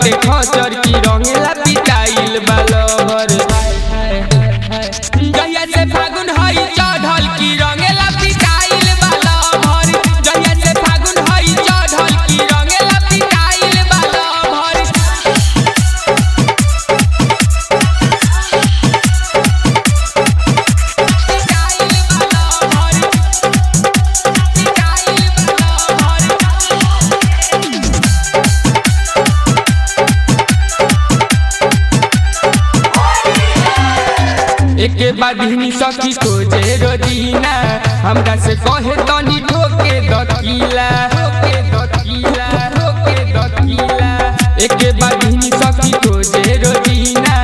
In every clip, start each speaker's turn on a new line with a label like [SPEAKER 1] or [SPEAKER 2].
[SPEAKER 1] बाटे खचर की रंगेला पिटाइल बालभर। जहिया से फागुन हई चढ़ल की रंगेला पिटाइल बालभर। जहिया से फागुन हई चढ़ल की रंगेला पिटाइल बालभर। एके बाधिनी सखी खोजे रोजीना हमरा से कहे तनी ठोके दकीला ठोके दकीला ठोके दकीला। एके बाधिनी सखी खोजे रोजीना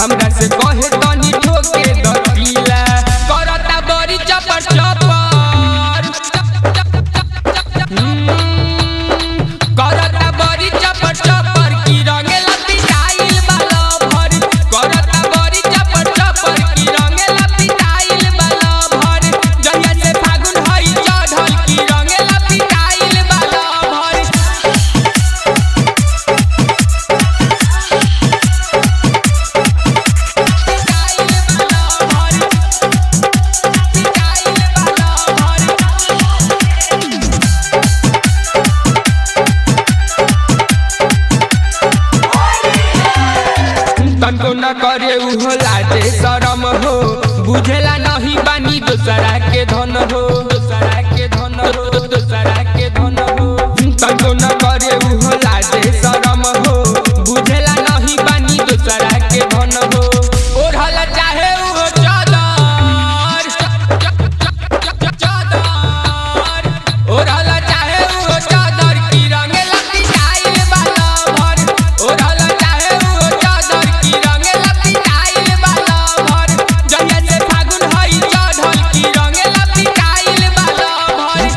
[SPEAKER 1] हमरा से कहे तनी ठोके दकीला। करता बड़ी चपर चपर करता बड़ी चपर चपर की रंगेला पिटाइल बालभर। करता बड़ी चपर चपर की रंगेला पिटाइल बालभर। जहिया से फागुन हई चढ़ल की रंगेला पिटाइल बालभर। तनको न करे उहो लाजे शरम हो बुझेला नहीं बानी दूसरा के धन हो दूसरा के धन हो दूसरा के धन हो। तनको न करे उहो लाजे शरम हो बुझेला नहीं बानी दूसरा के धन हो। ओढ़ल चाहे उहो चादर चादर ओढ़ल चाहे उहो चादर की रंगेला पिटाइल बालभर। ओढ़ल चाहे उहो चादर की रंगेला पिटाइल बालभर। जहिया से फागुन हई चढ़ल की रंगेला पिटाइल बालभर।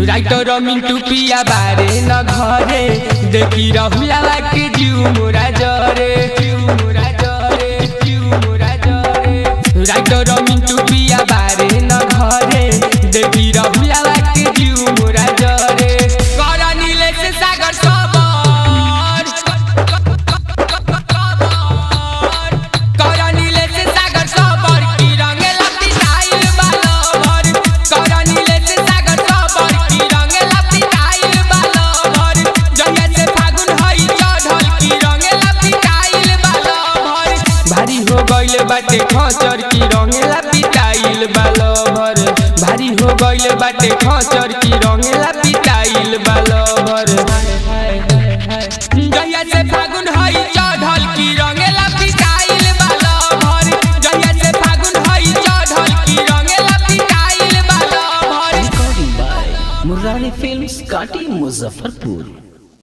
[SPEAKER 1] राइटर मिंटू पिया बारे न घरे देखी रहुला के जीव मोरा जरे जीव मोरा जरे जीव मोरा जरे। राइटर मिंटू पिया बारे न घरे देखी रहुला के जीव मोरा जरे। कर नीले से सागर सबर कर नीले से सागर सबर की रंगेला पिटाइल बालभर। कर नीले से सागर सबर की रंगेला पिटाइल बालभर। जहिया से फागुन हई चढ़ल की रंगेला पिटाइल बालभर। भारी हो गइल बाटे खचर की रंगेला पिटाइल बालभर। भारी हो गइल बाटे खचर की रंगेला पिटाइल बालभर। जहिया से फागुन हई चढ़ल की रंगेला पिटाइल बालभर। जहिया से फागुन हई चढ़ल की रंगेला पिटाइल बालभर।
[SPEAKER 2] Recording by Murari Films, Kati, Muzaffarpur।